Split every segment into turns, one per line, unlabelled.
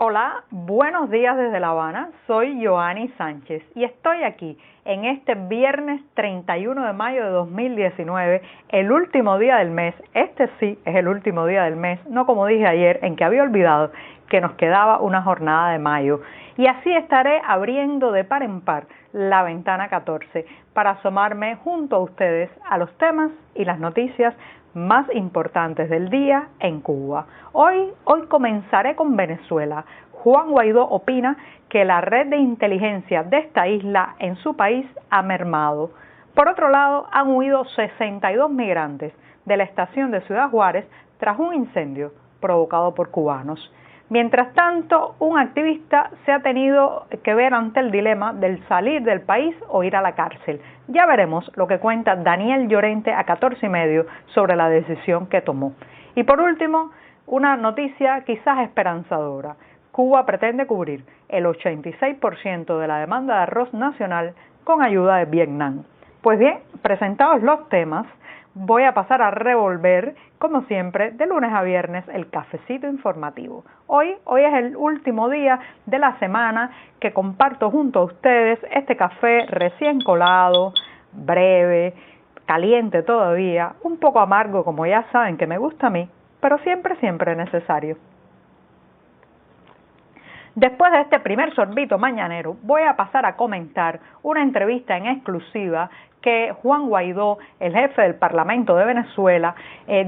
Hola, buenos días desde La Habana, soy Joanny Sánchez y estoy aquí en este viernes 31 de mayo de 2019, el último día del mes. Este sí es el último día del mes, no como dije ayer en que había olvidado que nos quedaba una jornada de mayo. Y así estaré abriendo de par en par la ventana 14 para asomarme junto a ustedes a los temas y las noticias más importantes del día en Cuba. Hoy comenzaré con Venezuela. Juan Guaidó opina que la red de inteligencia de esta isla en su país ha mermado. Por otro lado, han huido 62 migrantes de la estación de Ciudad Juárez tras un incendio provocado por cubanos. Mientras tanto, un activista se ha tenido que ver ante el dilema del salir del país o ir a la cárcel. Ya veremos lo que cuenta Daniel Llorente a 14:30 sobre la decisión que tomó. Y por último, una noticia quizás esperanzadora. Cuba pretende cubrir el 86% de la demanda de arroz nacional con ayuda de Vietnam. Pues bien, presentados los temas, voy a pasar a revolver, como siempre, de lunes a viernes, el cafecito informativo. Hoy es el último día de la semana que comparto junto a ustedes este café recién colado, breve, caliente todavía, un poco amargo como ya saben que me gusta a mí, pero siempre necesario. Después de este primer sorbito mañanero, voy a pasar a comentar una entrevista en exclusiva que Juan Guaidó, el jefe del Parlamento de Venezuela,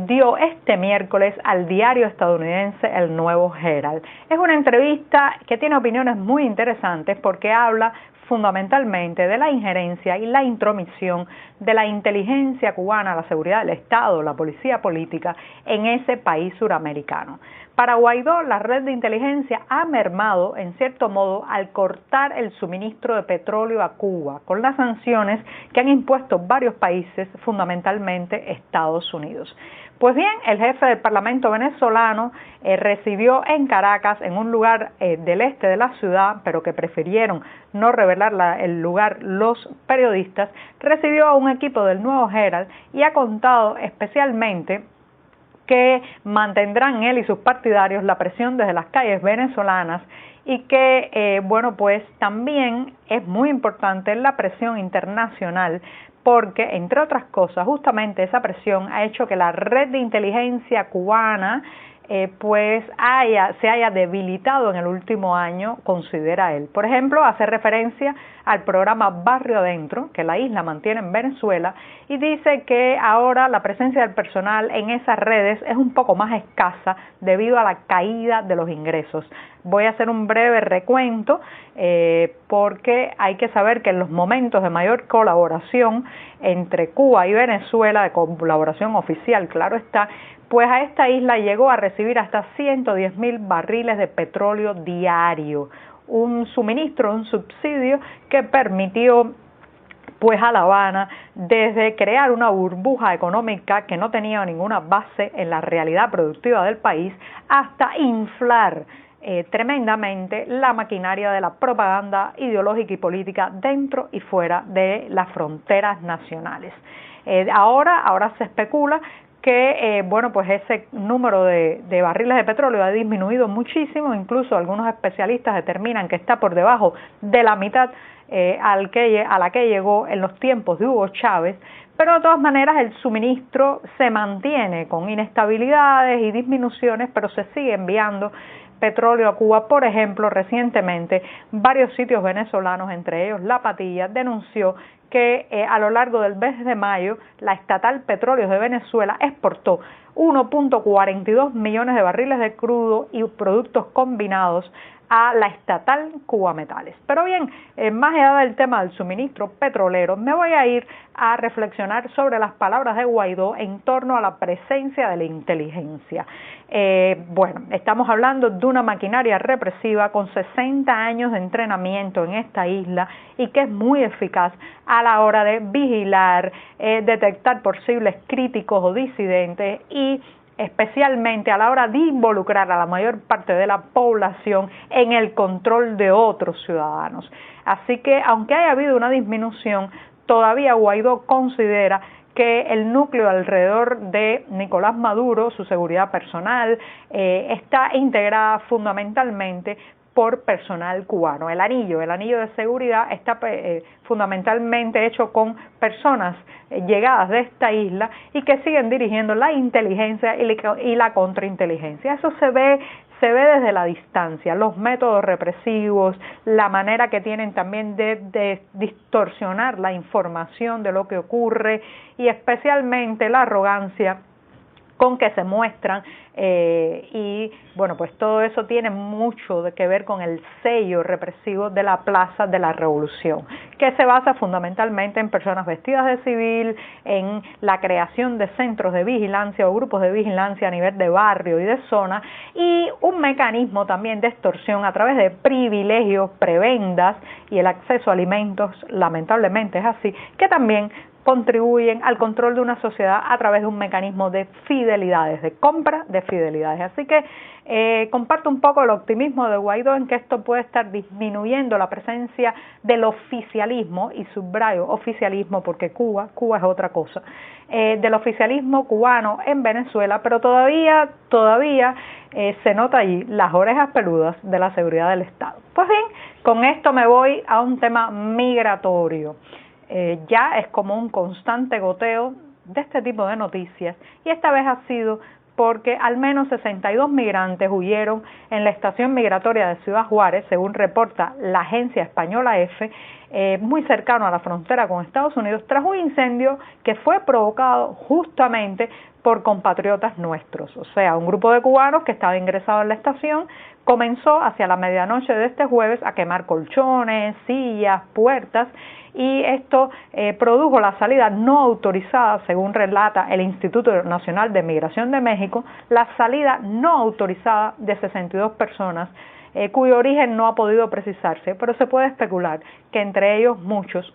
dio este miércoles al diario estadounidense El Nuevo Herald. Es una entrevista que tiene opiniones muy interesantes porque habla fundamentalmente de la injerencia y la intromisión de la inteligencia cubana, la seguridad del Estado, la policía política en ese país suramericano. Para Guaidó, la red de inteligencia ha mermado, en cierto modo, al cortar el suministro de petróleo a Cuba, con las sanciones que han impuesto varios países, fundamentalmente Estados Unidos. Pues bien, el jefe del Parlamento venezolano recibió en Caracas, en un lugar del este de la ciudad, pero que prefirieron no revelar el lugar los periodistas, recibió a un equipo del Nuevo Herald y ha contado especialmente que mantendrán él y sus partidarios la presión desde las calles venezolanas y que, pues también es muy importante la presión internacional porque, entre otras cosas, justamente esa presión ha hecho que la red de inteligencia cubana se haya debilitado en el último año, considera él. Por ejemplo, hace referencia al programa Barrio Adentro, que la isla mantiene en Venezuela, y dice que ahora la presencia del personal en esas redes es un poco más escasa debido a la caída de los ingresos. Voy a hacer un breve recuento porque hay que saber que en los momentos de mayor colaboración entre Cuba y Venezuela, de colaboración oficial, claro está, pues a esta isla llegó a recibir hasta 110,000 barriles de petróleo diario, un suministro, un subsidio que permitió pues a La Habana desde crear una burbuja económica que no tenía ninguna base en la realidad productiva del país hasta inflar tremendamente la maquinaria de la propaganda ideológica y política dentro y fuera de las fronteras nacionales. Ahora se especula que pues ese número de barriles de petróleo ha disminuido muchísimo, incluso algunos especialistas determinan que está por debajo de la mitad a la que llegó en los tiempos de Hugo Chávez, pero de todas maneras el suministro se mantiene con inestabilidades y disminuciones, pero se sigue enviando petróleo a Cuba. Por ejemplo, recientemente varios sitios venezolanos, entre ellos La Patilla, denunció que a lo largo del mes de mayo la estatal Petróleos de Venezuela exportó 1.42 millones de barriles de crudo y productos combinados a la estatal Cuba Metales. Pero bien, más allá del tema del suministro petrolero, me voy a ir a reflexionar sobre las palabras de Guaidó en torno a la presencia de la inteligencia. Estamos hablando de una maquinaria represiva con 60 años de entrenamiento en esta isla y que es muy eficaz a la hora de vigilar, detectar posibles críticos o disidentes y especialmente a la hora de involucrar a la mayor parte de la población en el control de otros ciudadanos. Así que, aunque haya habido una disminución, todavía Guaidó considera que el núcleo alrededor de Nicolás Maduro, su seguridad personal, está integrada fundamentalmente por personal cubano. El anillo de seguridad está fundamentalmente hecho con personas llegadas de esta isla y que siguen dirigiendo la inteligencia y la contrainteligencia. Eso se ve desde la distancia, los métodos represivos, la manera que tienen también de distorsionar la información de lo que ocurre y especialmente la arrogancia con que se muestran y bueno, pues todo eso tiene mucho que ver con el sello represivo de la Plaza de la Revolución, que se basa fundamentalmente en personas vestidas de civil, en la creación de centros de vigilancia o grupos de vigilancia a nivel de barrio y de zona, y un mecanismo también de extorsión a través de privilegios, prebendas y el acceso a alimentos, lamentablemente es así, que también contribuyen al control de una sociedad a través de un mecanismo de fidelidades, de compra de fidelidades. Así que comparto un poco el optimismo de Guaidó en que esto puede estar disminuyendo la presencia del oficialismo, y subrayo oficialismo porque Cuba es otra cosa, del oficialismo cubano en Venezuela, pero todavía se nota allí las orejas peludas de la seguridad del Estado. Pues bien, con esto me voy a un tema migratorio. Ya es como un constante goteo de este tipo de noticias y esta vez ha sido porque al menos 62 migrantes huyeron en la estación migratoria de Ciudad Juárez, según reporta la agencia española EFE, muy cercano a la frontera con Estados Unidos, tras un incendio que fue provocado justamente por compatriotas nuestros. O sea, un grupo de cubanos que estaba ingresado en la estación comenzó hacia la medianoche de este jueves a quemar colchones, sillas, puertas, y esto produjo la salida no autorizada, según relata el Instituto Nacional de Migración de México, la salida no autorizada de 62 personas, cuyo origen no ha podido precisarse, pero se puede especular que entre ellos muchos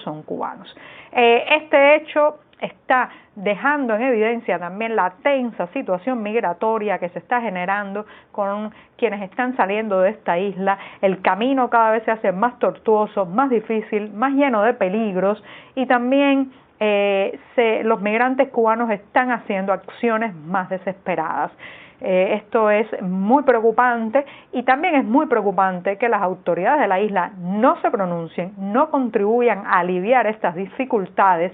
son cubanos. Este hecho está dejando en evidencia también la tensa situación migratoria que se está generando con quienes están saliendo de esta isla. El camino cada vez se hace más tortuoso, más difícil, más lleno de peligros y también los migrantes cubanos están haciendo acciones más desesperadas. Esto es muy preocupante y también es muy preocupante que las autoridades de la isla no se pronuncien, no contribuyan a aliviar estas dificultades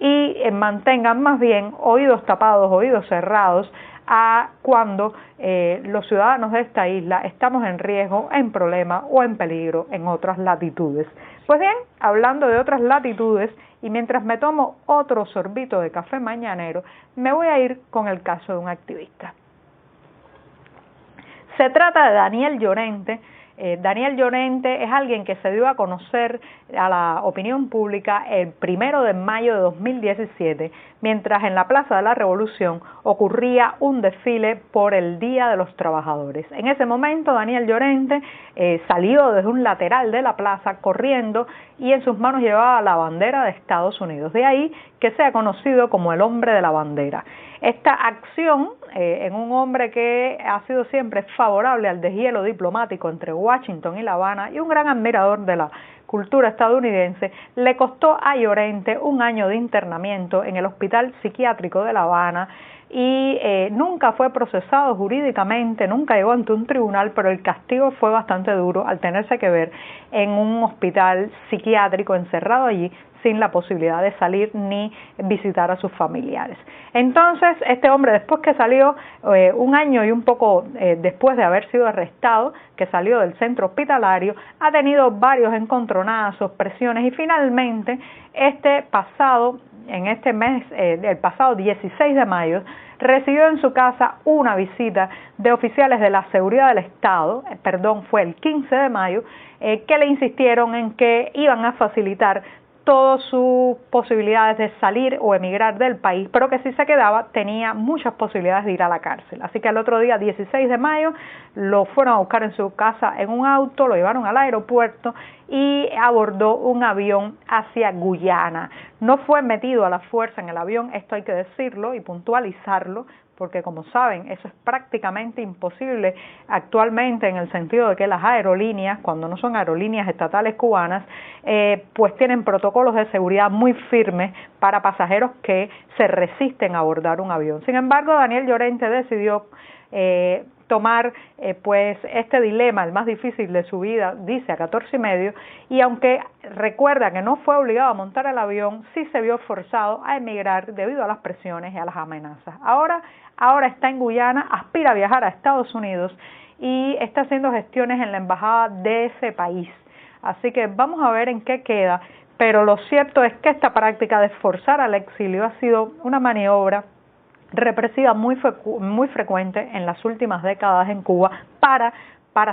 y mantengan más bien oídos tapados, oídos cerrados a cuando los ciudadanos de esta isla estamos en riesgo, en problema o en peligro en otras latitudes. Pues bien, hablando de otras latitudes y mientras me tomo otro sorbito de café mañanero, me voy a ir con el caso de un activista. Se trata de Daniel Llorente. Daniel Llorente es alguien que se dio a conocer a la opinión pública el 1 de mayo de 2017, mientras en la Plaza de la Revolución ocurría un desfile por el Día de los Trabajadores. En ese momento Daniel Llorente salió desde un lateral de la plaza corriendo y en sus manos llevaba la bandera de Estados Unidos. De ahí que sea conocido como el hombre de la bandera. Esta acción en un hombre que ha sido siempre favorable al deshielo diplomático entre Washington y La Habana y un gran admirador de la cultura estadounidense, le costó a Llorente 1 año de internamiento en el Hospital Psiquiátrico de La Habana y nunca fue procesado jurídicamente, nunca llegó ante un tribunal, pero el castigo fue bastante duro al tenerse que ver en un hospital psiquiátrico encerrado allí sin la posibilidad de salir ni visitar a sus familiares. Entonces, este hombre, después que salió, 1 año y un poco después de haber sido arrestado, que salió del centro hospitalario, ha tenido varios encontronazos, presiones y finalmente el pasado 16 de mayo, recibió en su casa una visita de oficiales de la seguridad del Estado, fue el 15 de mayo, que le insistieron en que iban a facilitar todas sus posibilidades de salir o emigrar del país, pero que si se quedaba tenía muchas posibilidades de ir a la cárcel. Así que al otro día, 16 de mayo, lo fueron a buscar en su casa en un auto, lo llevaron al aeropuerto y abordó un avión hacia Guyana. No fue metido a la fuerza en el avión, esto hay que decirlo y puntualizarlo, porque como saben, eso es prácticamente imposible actualmente, en el sentido de que las aerolíneas, cuando no son aerolíneas estatales cubanas, pues tienen protocolos de seguridad muy firmes para pasajeros que se resisten a abordar un avión. Sin embargo, Daniel Llorente decidió tomar pues este dilema, el más difícil de su vida, dice a 14:30, y aunque recuerda que no fue obligado a montar el avión, sí se vio forzado a emigrar debido a las presiones y a las amenazas. Ahora está en Guyana, aspira a viajar a Estados Unidos y está haciendo gestiones en la embajada de ese país. Así que vamos a ver en qué queda, pero lo cierto es que esta práctica de forzar al exilio ha sido una maniobra represiva muy frecuente en las últimas décadas en Cuba para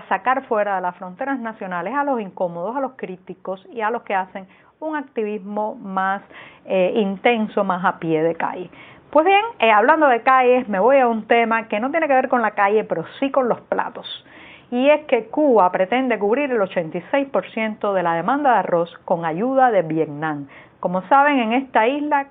sacar fuera de las fronteras nacionales a los incómodos, a los críticos y a los que hacen un activismo más intenso, más a pie de calle. Pues bien, hablando de calles, me voy a un tema que no tiene que ver con la calle, pero sí con los platos. Y es que Cuba pretende cubrir el 86% de la demanda de arroz con ayuda de Vietnam. Como saben, en esta isla,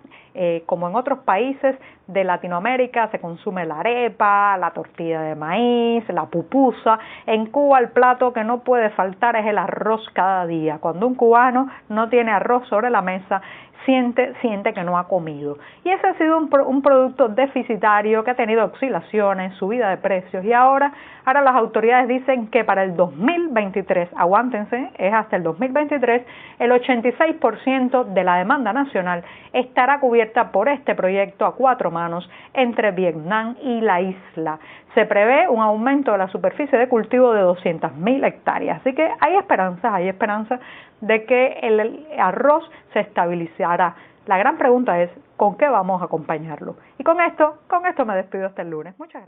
como en otros países de Latinoamérica, se consume la arepa, la tortilla de maíz, la pupusa. En Cuba el plato que no puede faltar es el arroz cada día. Cuando un cubano no tiene arroz sobre la mesa, siente que no ha comido. Y ese ha sido un producto deficitario que ha tenido oscilaciones, subida de precios, y ahora las autoridades dicen que para el 2023, aguántense, es hasta el 2023, el 86% de la demanda nacional estará cubierta por este proyecto a 4 manos entre Vietnam y la isla. Se prevé un aumento de la superficie de cultivo de 200.000 hectáreas, así que hay esperanza de que el arroz se estabilizará. La gran pregunta es, ¿con qué vamos a acompañarlo? Y con esto me despido hasta el lunes. Muchas gracias.